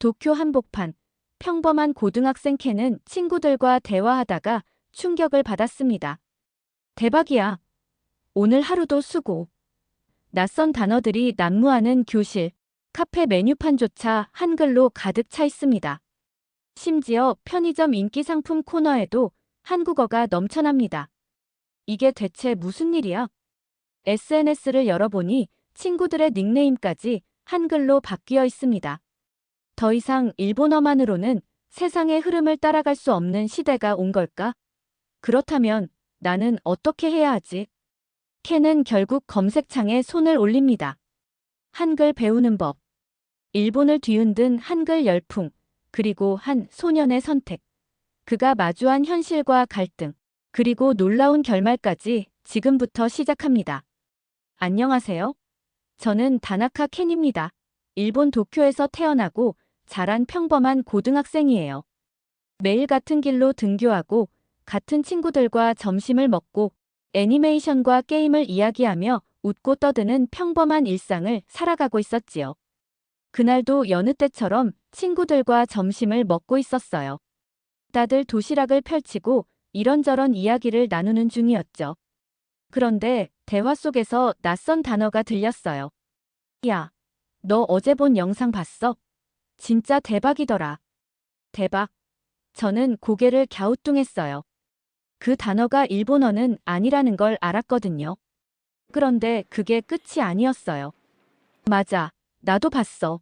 도쿄 한복판. 평범한 고등학생 켄은 친구들과 대화하다가 충격을 받았습니다. 대박이야. 오늘 하루도 수고. 낯선 단어들이 난무하는 교실. 카페 메뉴판조차 한글로 가득 차 있습니다. 심지어 편의점 인기 상품 코너에도 한국어가 넘쳐납니다. 이게 대체 무슨 일이야? SNS를 열어보니 친구들의 닉네임까지 한글로 바뀌어 있습니다. 더 이상 일본어만으로는 세상의 흐름을 따라갈 수 없는 시대가 온 걸까? 그렇다면 나는 어떻게 해야 하지? 켄은 결국 검색창에 손을 올립니다. 한글 배우는 법. 일본을 뒤흔든 한글 열풍, 그리고 한 소년의 선택. 그가 마주한 현실과 갈등, 그리고 놀라운 결말까지 지금부터 시작합니다. 안녕하세요. 저는 다나카 켄입니다. 일본 도쿄에서 태어나고 자란 평범한 고등학생이에요. 매일 같은 길로 등교하고 같은 친구들과 점심을 먹고 애니메이션과 게임을 이야기하며 웃고 떠드는 평범한 일상을 살아가고 있었지요. 그날도 여느 때처럼 친구들과 점심을 먹고 있었어요. 다들 도시락을 펼치고 이런저런 이야기를 나누는 중이었죠. 그런데 대화 속에서 낯선 단어가 들렸어요. 야, 너 어제 본 영상 봤어? 진짜 대박이더라. 대박. 저는 고개를 갸우뚱했어요. 그 단어가 일본어는 아니라는 걸 알았거든요. 그런데 그게 끝이 아니었어요. 맞아. 나도 봤어.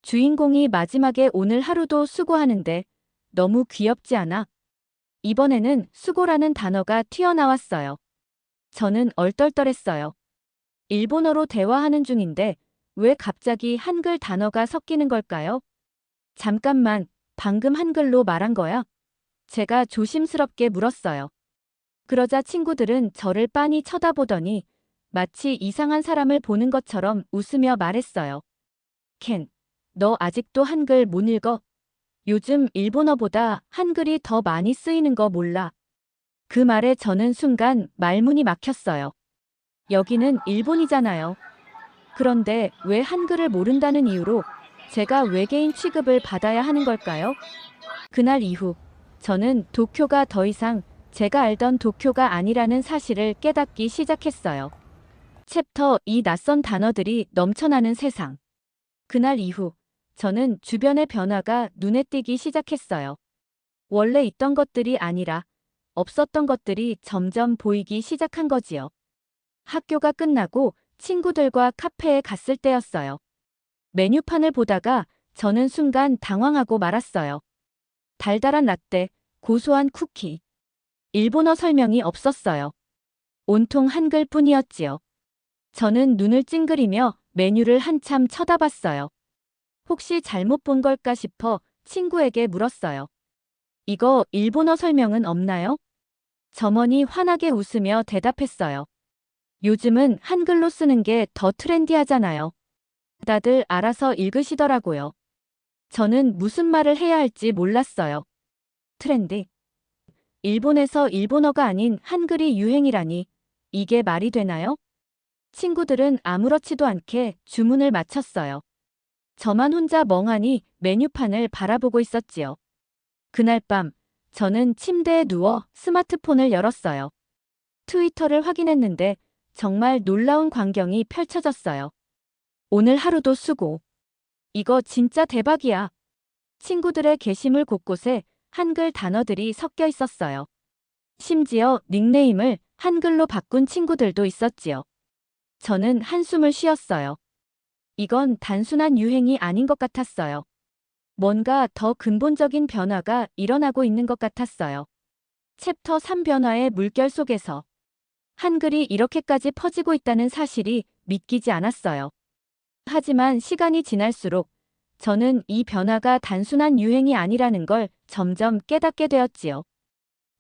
주인공이 마지막에 오늘 하루도 수고하는데 너무 귀엽지 않아? 이번에는 수고라는 단어가 튀어나왔어요. 저는 얼떨떨했어요. 일본어로 대화하는 중인데 왜 갑자기 한글 단어가 섞이는 걸까요? 잠깐만, 방금 한글로 말한 거야? 제가 조심스럽게 물었어요. 그러자 친구들은 저를 빤히 쳐다보더니 마치 이상한 사람을 보는 것처럼 웃으며 말했어요. 켄, 너 아직도 한글 못 읽어? 요즘 일본어보다 한글이 더 많이 쓰이는 거 몰라. 그 말에 저는 순간 말문이 막혔어요. 여기는 일본이잖아요. 그런데 왜 한글을 모른다는 이유로 제가 외계인 취급을 받아야 하는 걸까요? 그날 이후 저는 도쿄가 더 이상 제가 알던 도쿄가 아니라는 사실을 깨닫기 시작했어요. 챕터 2 낯선 단어들이 넘쳐나는 세상. 그날 이후 저는 주변의 변화가 눈에 띄기 시작했어요. 원래 있던 것들이 아니라 없었던 것들이 점점 보이기 시작한 거지요. 학교가 끝나고 친구들과 카페에 갔을 때였어요. 메뉴판을 보다가 저는 순간 당황하고 말았어요. 달달한 라떼, 고소한 쿠키. 일본어 설명이 없었어요. 온통 한글뿐이었지요. 저는 눈을 찡그리며 메뉴를 한참 쳐다봤어요. 혹시 잘못 본 걸까 싶어 친구에게 물었어요. 이거 일본어 설명은 없나요? 점원이 환하게 웃으며 대답했어요. 요즘은 한글로 쓰는 게 더 트렌디하잖아요. 다들 알아서 읽으시더라고요. 저는 무슨 말을 해야 할지 몰랐어요. 트렌디. 일본에서 일본어가 아닌 한글이 유행이라니 이게 말이 되나요? 친구들은 아무렇지도 않게 주문을 마쳤어요. 저만 혼자 멍하니 메뉴판을 바라보고 있었지요. 그날 밤 저는 침대에 누워 스마트폰을 열었어요. 트위터를 확인했는데 정말 놀라운 광경이 펼쳐졌어요. 오늘 하루도 수고. 이거 진짜 대박이야. 친구들의 게시물 곳곳에 한글 단어들이 섞여 있었어요. 심지어 닉네임을 한글로 바꾼 친구들도 있었지요. 저는 한숨을 쉬었어요. 이건 단순한 유행이 아닌 것 같았어요. 뭔가 더 근본적인 변화가 일어나고 있는 것 같았어요. 챕터 3 변화의 물결 속에서 한글이 이렇게까지 퍼지고 있다는 사실이 믿기지 않았어요. 하지만 시간이 지날수록 저는 이 변화가 단순한 유행이 아니라는 걸 점점 깨닫게 되었지요.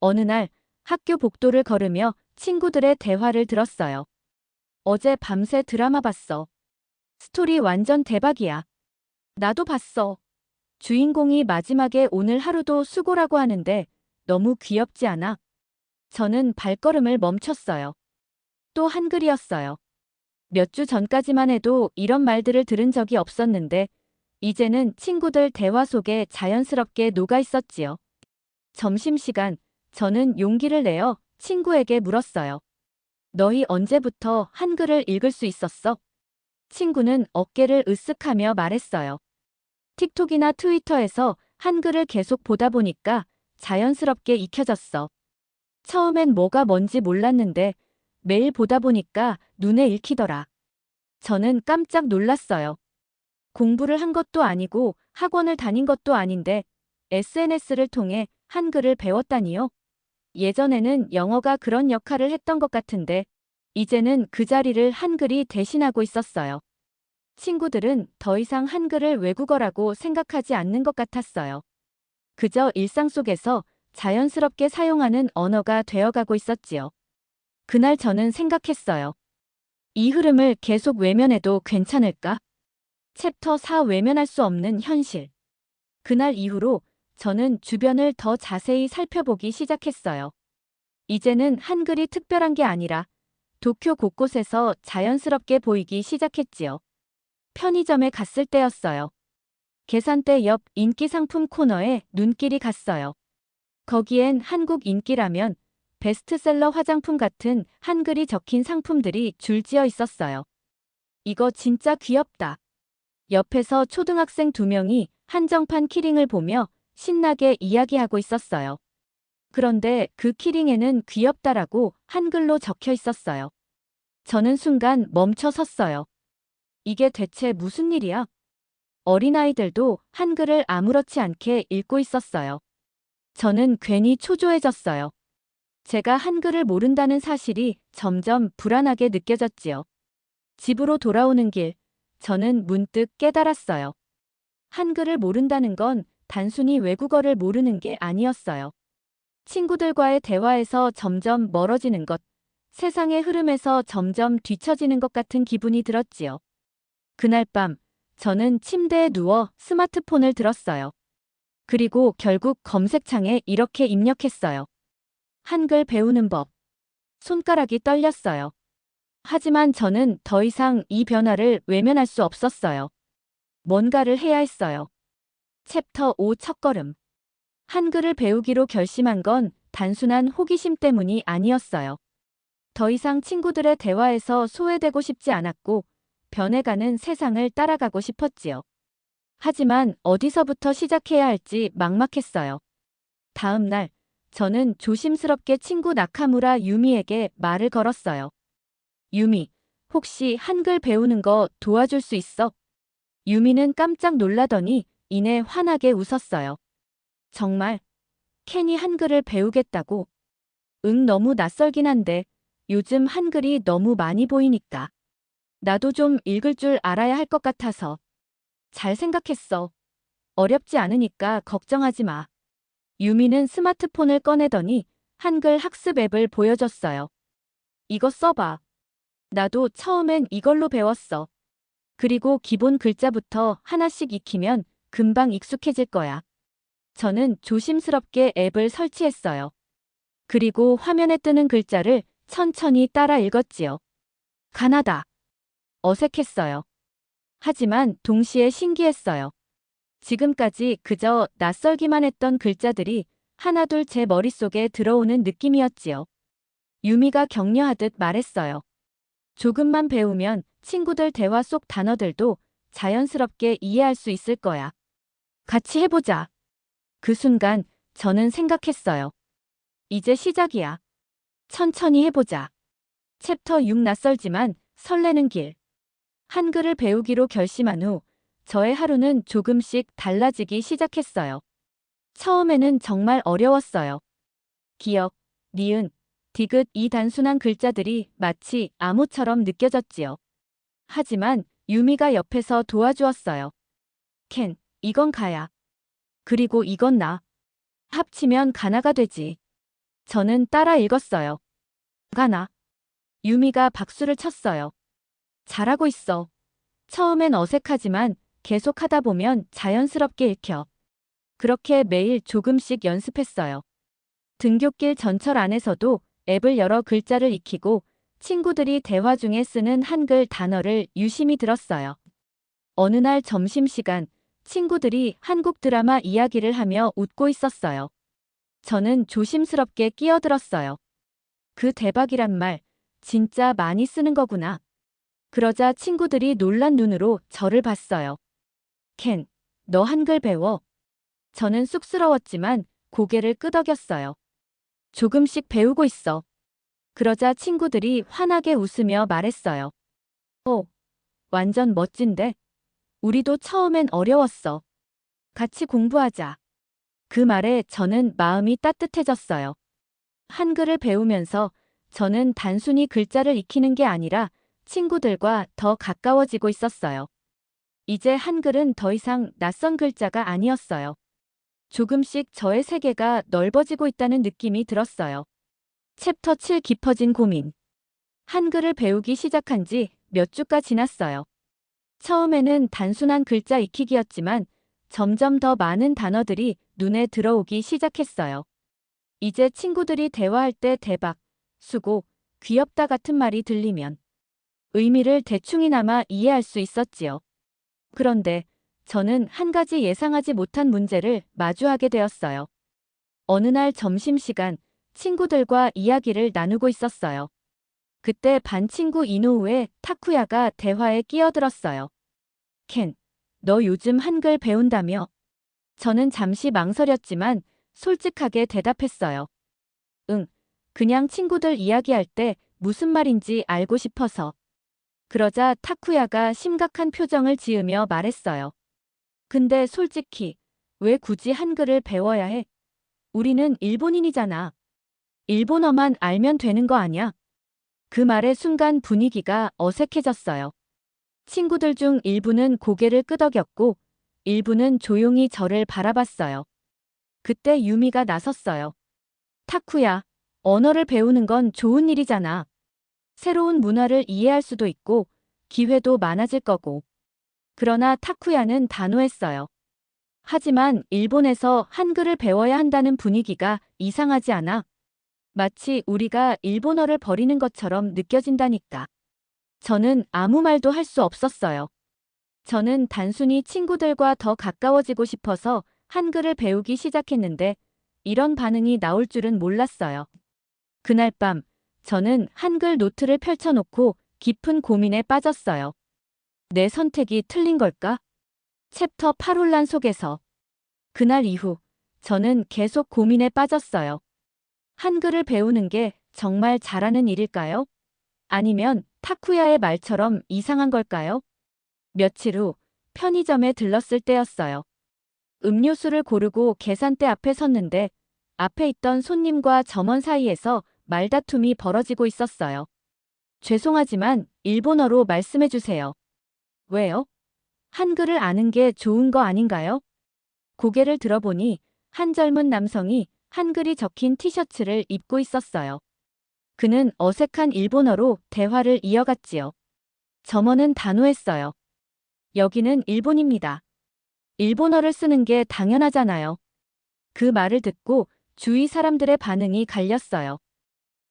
어느 날 학교 복도를 걸으며 친구들의 대화를 들었어요. 어제 밤새 드라마 봤어. 스토리 완전 대박이야. 나도 봤어. 주인공이 마지막에 오늘 하루도 수고라고 하는데 너무 귀엽지 않아? 저는 발걸음을 멈췄어요. 또 한글이었어요. 몇 주 전까지만 해도 이런 말들을 들은 적이 없었는데 이제는 친구들 대화 속에 자연스럽게 녹아 있었지요. 점심시간, 저는 용기를 내어 친구에게 물었어요. 너희 언제부터 한글을 읽을 수 있었어? 친구는 어깨를 으쓱하며 말했어요. 틱톡이나 트위터에서 한글을 계속 보다 보니까 자연스럽게 익혀졌어. 처음엔 뭐가 뭔지 몰랐는데 매일 보다 보니까 눈에 익히더라. 저는 깜짝 놀랐어요. 공부를 한 것도 아니고 학원을 다닌 것도 아닌데 SNS를 통해 한글을 배웠다니요? 예전에는 영어가 그런 역할을 했던 것 같은데 이제는 그 자리를 한글이 대신하고 있었어요. 친구들은 더 이상 한글을 외국어라고 생각하지 않는 것 같았어요. 그저 일상 속에서 자연스럽게 사용하는 언어가 되어가고 있었지요. 그날 저는 생각했어요. 이 흐름을 계속 외면해도 괜찮을까? 챕터 4 외면할 수 없는 현실. 그날 이후로 저는 주변을 더 자세히 살펴보기 시작했어요. 이제는 한글이 특별한 게 아니라 도쿄 곳곳에서 자연스럽게 보이기 시작했지요. 편의점에 갔을 때였어요. 계산대 옆 인기 상품 코너에 눈길이 갔어요. 거기엔 한국 인기라면, 베스트셀러 화장품 같은 한글이 적힌 상품들이 줄지어 있었어요. 이거 진짜 귀엽다. 옆에서 초등학생 2명이 한정판 키링을 보며 신나게 이야기하고 있었어요. 그런데 그 키링에는 귀엽다라고 한글로 적혀 있었어요. 저는 순간 멈춰 섰어요. 이게 대체 무슨 일이야? 어린아이들도 한글을 아무렇지 않게 읽고 있었어요. 저는 괜히 초조해졌어요. 제가 한글을 모른다는 사실이 점점 불안하게 느껴졌지요. 집으로 돌아오는 길, 저는 문득 깨달았어요. 한글을 모른다는 건 단순히 외국어를 모르는 게 아니었어요. 친구들과의 대화에서 점점 멀어지는 것, 세상의 흐름에서 점점 뒤처지는 것 같은 기분이 들었지요. 그날 밤, 저는 침대에 누워 스마트폰을 들었어요. 그리고 결국 검색창에 이렇게 입력했어요. 한글 배우는 법. 손가락이 떨렸어요. 하지만 저는 더 이상 이 변화를 외면할 수 없었어요. 뭔가를 해야 했어요. 챕터 5 첫걸음. 한글을 배우기로 결심한 건 단순한 호기심 때문이 아니었어요. 더 이상 친구들의 대화에서 소외되고 싶지 않았고 변해가는 세상을 따라가고 싶었지요. 하지만 어디서부터 시작해야 할지 막막했어요. 다음 날, 저는 조심스럽게 친구 나카무라 유미에게 말을 걸었어요. 유미, 혹시 한글 배우는 거 도와줄 수 있어? 유미는 깜짝 놀라더니 이내 환하게 웃었어요. 정말? 캔이 한글을 배우겠다고? 응, 너무 낯설긴 한데 요즘 한글이 너무 많이 보이니까. 나도 좀 읽을 줄 알아야 할 것 같아서. 잘 생각했어. 어렵지 않으니까 걱정하지 마. 유미는 스마트폰을 꺼내더니 한글 학습 앱을 보여줬어요. 이거 써봐. 나도 처음엔 이걸로 배웠어. 그리고 기본 글자부터 하나씩 익히면 금방 익숙해질 거야. 저는 조심스럽게 앱을 설치했어요. 그리고 화면에 뜨는 글자를 천천히 따라 읽었지요. 가나다. 어색했어요. 하지만 동시에 신기했어요. 지금까지 그저 낯설기만 했던 글자들이 하나둘 제 머릿속에 들어오는 느낌이었지요. 유미가 격려하듯 말했어요. 조금만 배우면 친구들 대화 속 단어들도 자연스럽게 이해할 수 있을 거야. 같이 해보자. 그 순간 저는 생각했어요. 이제 시작이야. 천천히 해보자. 챕터 6 낯설지만 설레는 길. 한글을 배우기로 결심한 후 저의 하루는 조금씩 달라지기 시작했어요. 처음에는 정말 어려웠어요. 기역, 니은, 디귿 이 단순한 글자들이 마치 암호처럼 느껴졌지요. 하지만 유미가 옆에서 도와주었어요. 캔, 이건 가야. 그리고 이건 나. 합치면 가나가 되지. 저는 따라 읽었어요. 가나. 유미가 박수를 쳤어요. 잘하고 있어. 처음엔 어색하지만 계속 하다 보면 자연스럽게 읽혀. 그렇게 매일 조금씩 연습했어요. 등굣길 전철 안에서도 앱을 열어 글자를 익히고 친구들이 대화 중에 쓰는 한글 단어를 유심히 들었어요. 어느 날 점심시간, 친구들이 한국 드라마 이야기를 하며 웃고 있었어요. 저는 조심스럽게 끼어들었어요. 그 대박이란 말, 진짜 많이 쓰는 거구나. 그러자 친구들이 놀란 눈으로 저를 봤어요. 켄, 너 한글 배워? 저는 쑥스러웠지만 고개를 끄덕였어요. 조금씩 배우고 있어. 그러자 친구들이 환하게 웃으며 말했어요. 오, 완전 멋진데? 우리도 처음엔 어려웠어. 같이 공부하자. 그 말에 저는 마음이 따뜻해졌어요. 한글을 배우면서 저는 단순히 글자를 익히는 게 아니라 친구들과 더 가까워지고 있었어요. 이제 한글은 더 이상 낯선 글자가 아니었어요. 조금씩 저의 세계가 넓어지고 있다는 느낌이 들었어요. 챕터 7 깊어진 고민. 한글을 배우기 시작한 지 몇 주가 지났어요. 처음에는 단순한 글자 익히기였지만 점점 더 많은 단어들이 눈에 들어오기 시작했어요. 이제 친구들이 대화할 때 대박, 수고, 귀엽다 같은 말이 들리면 의미를 대충이나마 이해할 수 있었지요. 그런데 저는 한 가지 예상하지 못한 문제를 마주하게 되었어요. 어느 날 점심시간 친구들과 이야기를 나누고 있었어요. 그때 반 친구 이노우의 타쿠야가 대화에 끼어들었어요. 켄, 너 요즘 한글 배운다며? 저는 잠시 망설였지만 솔직하게 대답했어요. 응, 그냥 친구들 이야기할 때 무슨 말인지 알고 싶어서. 그러자 타쿠야가 심각한 표정을 지으며 말했어요. 근데 솔직히 왜 굳이 한글을 배워야 해? 우리는 일본인이잖아. 일본어만 알면 되는 거 아냐? 그 말에 순간 분위기가 어색해졌어요. 친구들 중 일부는 고개를 끄덕였고 일부는 조용히 저를 바라봤어요. 그때 유미가 나섰어요. 타쿠야, 언어를 배우는 건 좋은 일이잖아. 새로운 문화를 이해할 수도 있고 기회도 많아질 거고. 그러나 타쿠야는 단호했어요. 하지만 일본에서 한글을 배워야 한다는 분위기가 이상하지 않아? 마치 우리가 일본어를 버리는 것처럼 느껴진다니까. 저는 아무 말도 할 수 없었어요. 저는 단순히 친구들과 더 가까워지고 싶어서 한글을 배우기 시작했는데 이런 반응이 나올 줄은 몰랐어요. 그날 밤, 저는 한글 노트를 펼쳐놓고 깊은 고민에 빠졌어요. 내 선택이 틀린 걸까? 챕터 8 혼란 속에서. 그날 이후, 저는 계속 고민에 빠졌어요. 한글을 배우는 게 정말 잘하는 일일까요? 아니면 타쿠야의 말처럼 이상한 걸까요? 며칠 후 편의점에 들렀을 때였어요. 음료수를 고르고 계산대 앞에 섰는데 앞에 있던 손님과 점원 사이에서 말다툼이 벌어지고 있었어요. 죄송하지만 일본어로 말씀해 주세요. 왜요? 한글을 아는 게 좋은 거 아닌가요? 고개를 들어보니 한 젊은 남성이 한글이 적힌 티셔츠를 입고 있었어요. 그는 어색한 일본어로 대화를 이어갔지요. 점원은 단호했어요. 여기는 일본입니다. 일본어를 쓰는 게 당연하잖아요. 그 말을 듣고 주위 사람들의 반응이 갈렸어요.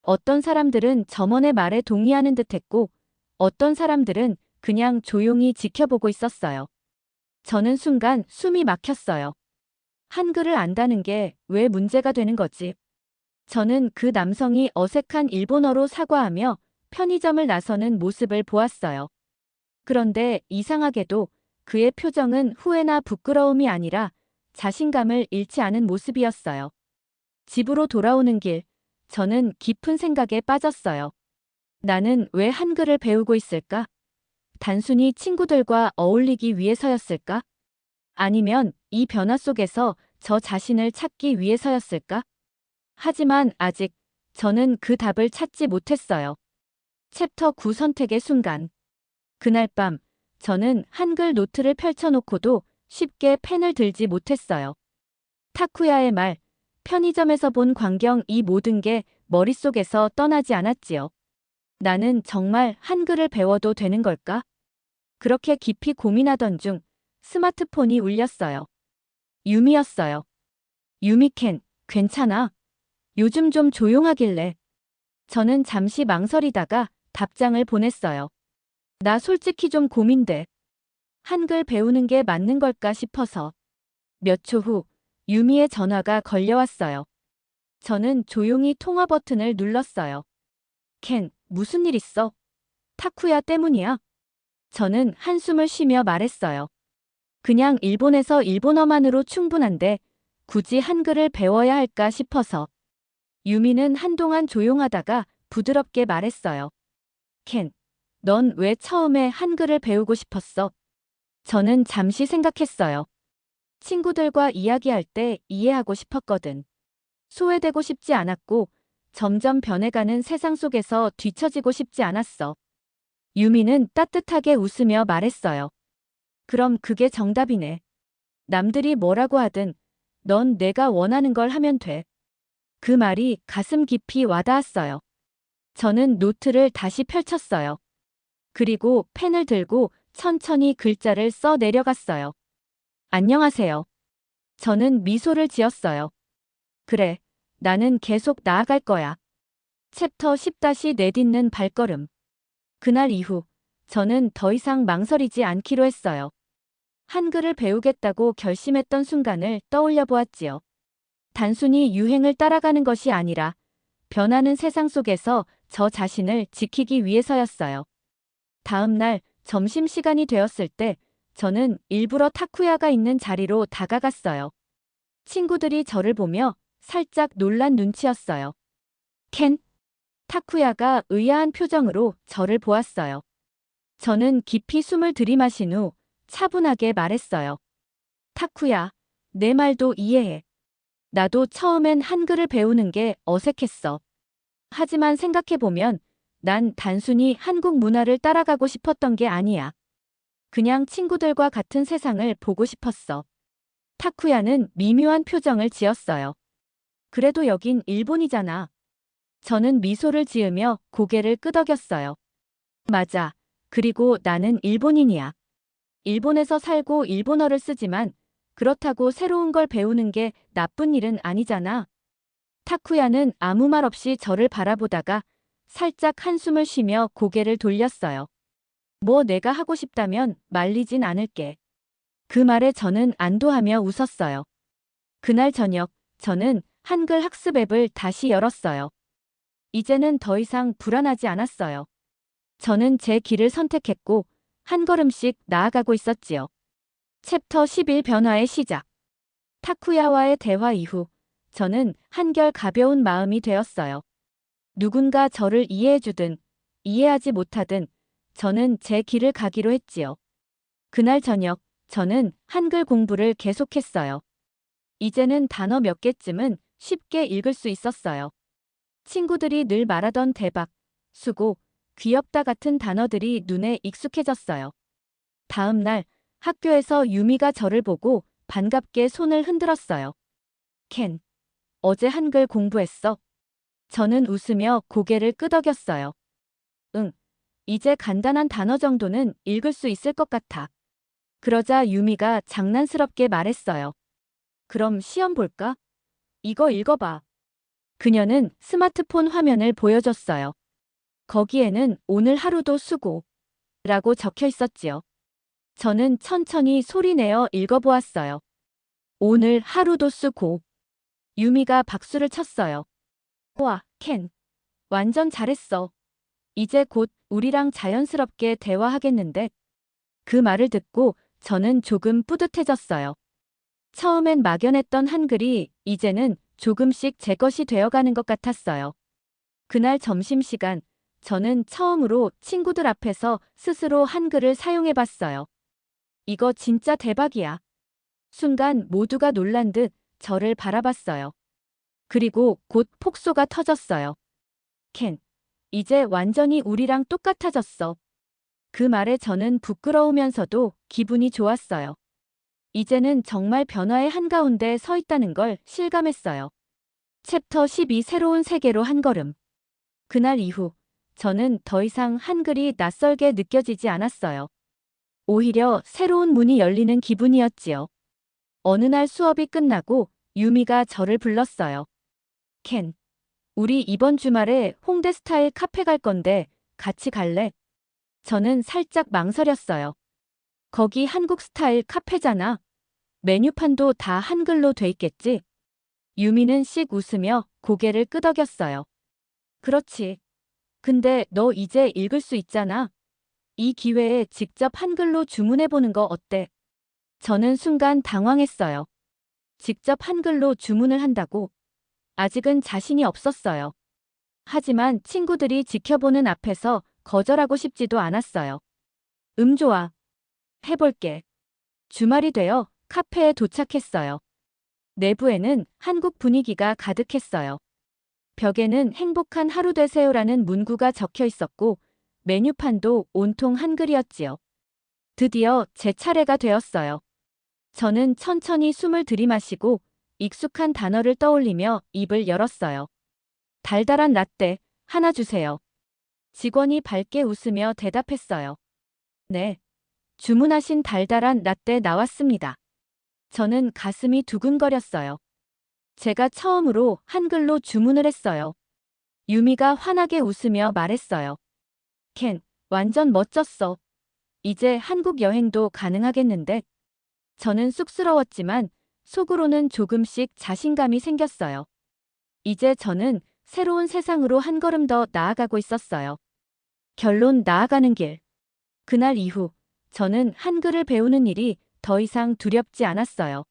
어떤 사람들은 점원의 말에 동의하는 듯했고 어떤 사람들은 그냥 조용히 지켜보고 있었어요. 저는 순간 숨이 막혔어요. 한글을 안다는 게 왜 문제가 되는 거지? 저는 그 남성이 어색한 일본어로 사과하며 편의점을 나서는 모습을 보았어요. 그런데 이상하게도 그의 표정은 후회나 부끄러움이 아니라 자신감을 잃지 않은 모습이었어요. 집으로 돌아오는 길, 저는 깊은 생각에 빠졌어요. 나는 왜 한글을 배우고 있을까? 단순히 친구들과 어울리기 위해서였을까? 아니면 이 변화 속에서 저 자신을 찾기 위해서였을까? 하지만 아직 저는 그 답을 찾지 못했어요. 챕터 9 선택의 순간. 그날 밤, 저는 한글 노트를 펼쳐놓고도 쉽게 펜을 들지 못했어요. 타쿠야의 말, 편의점에서 본 광경 이 모든 게 머릿속에서 떠나지 않았지요. 나는 정말 한글을 배워도 되는 걸까? 그렇게 깊이 고민하던 중 스마트폰이 울렸어요. 유미였어요. 유미캔, 괜찮아? 요즘 좀 조용하길래. 저는 잠시 망설이다가 답장을 보냈어요. 나 솔직히 좀 고민돼. 한글 배우는 게 맞는 걸까 싶어서. 몇 초 후 유미의 전화가 걸려왔어요. 저는 조용히 통화 버튼을 눌렀어요. 켄, 무슨 일 있어? 타쿠야 때문이야. 저는 한숨을 쉬며 말했어요. 그냥 일본에서 일본어만으로 충분한데 굳이 한글을 배워야 할까 싶어서. 유미는 한동안 조용하다가 부드럽게 말했어요. 켄, 넌 왜 처음에 한글을 배우고 싶었어? 저는 잠시 생각했어요. 친구들과 이야기할 때 이해하고 싶었거든. 소외되고 싶지 않았고 점점 변해가는 세상 속에서 뒤처지고 싶지 않았어. 유미는 따뜻하게 웃으며 말했어요. 그럼 그게 정답이네. 남들이 뭐라고 하든 넌 내가 원하는 걸 하면 돼. 그 말이 가슴 깊이 와닿았어요. 저는 노트를 다시 펼쳤어요. 그리고 펜을 들고 천천히 글자를 써 내려갔어요. 안녕하세요. 저는 미소를 지었어요. 그래, 나는 계속 나아갈 거야. 챕터 10 내딛는 발걸음. 그날 이후 저는 더 이상 망설이지 않기로 했어요. 한글을 배우겠다고 결심했던 순간을 떠올려 보았지요. 단순히 유행을 따라가는 것이 아니라 변하는 세상 속에서 저 자신을 지키기 위해서였어요. 다음 날 점심시간이 되었을 때 저는 일부러 타쿠야가 있는 자리로 다가갔어요. 친구들이 저를 보며 살짝 놀란 눈치였어요. 켄? 타쿠야가 의아한 표정으로 저를 보았어요. 저는 깊이 숨을 들이마신 후 차분하게 말했어요. 타쿠야, 내 말도 이해해. 나도 처음엔 한글을 배우는 게 어색했어. 하지만 생각해보면 난 단순히 한국 문화를 따라가고 싶었던 게 아니야. 그냥 친구들과 같은 세상을 보고 싶었어. 타쿠야는 미묘한 표정을 지었어요. 그래도 여긴 일본이잖아. 저는 미소를 지으며 고개를 끄덕였어요. 맞아. 그리고 나는 일본인이야. 일본에서 살고 일본어를 쓰지만 그렇다고 새로운 걸 배우는 게 나쁜 일은 아니잖아. 타쿠야는 아무 말 없이 저를 바라보다가 살짝 한숨을 쉬며 고개를 돌렸어요. 뭐 내가 하고 싶다면 말리진 않을게. 그 말에 저는 안도하며 웃었어요. 그날 저녁 저는 한글 학습 앱을 다시 열었어요. 이제는 더 이상 불안하지 않았어요. 저는 제 길을 선택했고 한 걸음씩 나아가고 있었지요. 챕터 11 변화의 시작. 타쿠야와의 대화 이후 저는 한결 가벼운 마음이 되었어요. 누군가 저를 이해해주든 이해하지 못하든 저는 제 길을 가기로 했지요. 그날 저녁 저는 한글 공부를 계속했어요. 이제는 단어 몇 개쯤은 쉽게 읽을 수 있었어요. 친구들이 늘 말하던 대박, 수고, 귀엽다 같은 단어들이 눈에 익숙해졌어요. 다음 날 학교에서 유미가 저를 보고 반갑게 손을 흔들었어요. 켄, 어제 한글 공부했어? 저는 웃으며 고개를 끄덕였어요. 응, 이제 간단한 단어 정도는 읽을 수 있을 것 같아. 그러자 유미가 장난스럽게 말했어요. 그럼 시험 볼까? 이거 읽어봐. 그녀는 스마트폰 화면을 보여줬어요. 거기에는 오늘 하루도 수고 라고 적혀 있었지요. 저는 천천히 소리내어 읽어보았어요. 오늘 하루도 수고. 유미가 박수를 쳤어요. 와, 켄. 완전 잘했어. 이제 곧 우리랑 자연스럽게 대화하겠는데. 그 말을 듣고 저는 조금 뿌듯해졌어요. 처음엔 막연했던 한글이 이제는 조금씩 제 것이 되어가는 것 같았어요. 그날 점심시간 저는 처음으로 친구들 앞에서 스스로 한글을 사용해봤어요. 이거 진짜 대박이야. 순간 모두가 놀란 듯 저를 바라봤어요. 그리고 곧 폭소가 터졌어요. 켄, 이제 완전히 우리랑 똑같아졌어. 그 말에 저는 부끄러우면서도 기분이 좋았어요. 이제는 정말 변화의 한가운데 서 있다는 걸 실감했어요. 챕터 12 새로운 세계로 한 걸음. 그날 이후 저는 더 이상 한글이 낯설게 느껴지지 않았어요. 오히려 새로운 문이 열리는 기분이었지요. 어느 날 수업이 끝나고 유미가 저를 불렀어요. 켄, 우리 이번 주말에 홍대 스타일 카페 갈 건데 같이 갈래? 저는 살짝 망설였어요. 거기 한국 스타일 카페잖아. 메뉴판도 다 한글로 돼 있겠지? 유미는 씩 웃으며 고개를 끄덕였어요. 그렇지. 근데 너 이제 읽을 수 있잖아. 이 기회에 직접 한글로 주문해보는 거 어때? 저는 순간 당황했어요. 직접 한글로 주문을 한다고? 아직은 자신이 없었어요. 하지만 친구들이 지켜보는 앞에서 거절하고 싶지도 않았어요. 좋아. 해볼게. 주말이 되어 카페에 도착했어요. 내부에는 한국 분위기가 가득했어요. 벽에는 행복한 하루 되세요라는 문구가 적혀 있었고 메뉴판도 온통 한글이었지요. 드디어 제 차례가 되었어요. 저는 천천히 숨을 들이마시고 익숙한 단어를 떠올리며 입을 열었어요. 달달한 라떼 하나 주세요. 직원이 밝게 웃으며 대답했어요. 네. 주문하신 달달한 라떼 나왔습니다. 저는 가슴이 두근거렸어요. 제가 처음으로 한글로 주문을 했어요. 유미가 환하게 웃으며 말했어요. 켄, 완전 멋졌어. 이제 한국 여행도 가능하겠는데? 저는 쑥스러웠지만 속으로는 조금씩 자신감이 생겼어요. 이제 저는 새로운 세상으로 한 걸음 더 나아가고 있었어요. 결론 나아가는 길. 그날 이후 저는 한글을 배우는 일이 더 이상 두렵지 않았어요.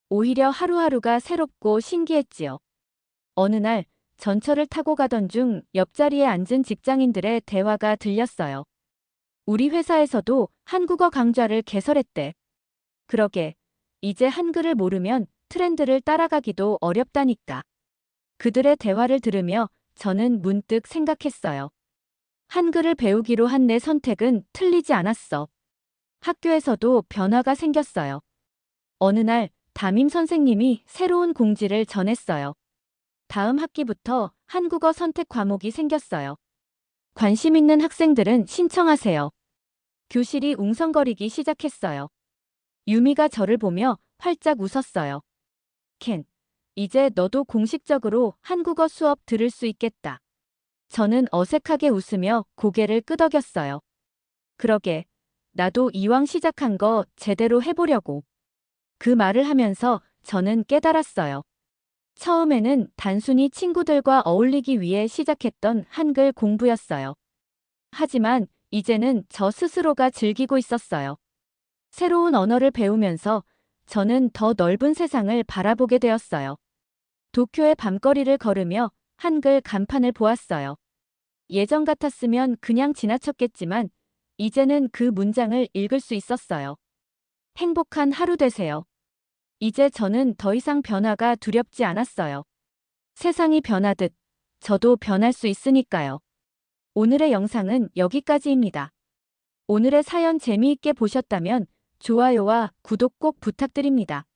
오히려 하루하루가 새롭고 신기했지요. 어느 날 전철을 타고 가던 중 옆자리에 앉은 직장인들의 대화가 들렸어요. 우리 회사에서도 한국어 강좌를 개설했대. 그러게, 이제 한글을 모르면 트렌드를 따라가기도 어렵다니까. 그들의 대화를 들으며 저는 문득 생각했어요. 한글을 배우기로 한 내 선택은 틀리지 않았어. 학교에서도 변화가 생겼어요. 어느 날 담임 선생님이 새로운 공지를 전했어요. 다음 학기부터 한국어 선택 과목이 생겼어요. 관심 있는 학생들은 신청하세요. 교실이 웅성거리기 시작했어요. 유미가 저를 보며 활짝 웃었어요. 켄, 이제 너도 공식적으로 한국어 수업 들을 수 있겠다. 저는 어색하게 웃으며 고개를 끄덕였어요. 그러게, 나도 이왕 시작한 거 제대로 해보려고. 그 말을 하면서 저는 깨달았어요. 처음에는 단순히 친구들과 어울리기 위해 시작했던 한글 공부였어요. 하지만 이제는 저 스스로가 즐기고 있었어요. 새로운 언어를 배우면서 저는 더 넓은 세상을 바라보게 되었어요. 도쿄의 밤거리를 걸으며 한글 간판을 보았어요. 예전 같았으면 그냥 지나쳤겠지만 이제는 그 문장을 읽을 수 있었어요. 행복한 하루 되세요. 이제 저는 더 이상 변화가 두렵지 않았어요. 세상이 변하듯 저도 변할 수 있으니까요. 오늘의 영상은 여기까지입니다. 오늘의 사연 재미있게 보셨다면 좋아요와 구독 꼭 부탁드립니다.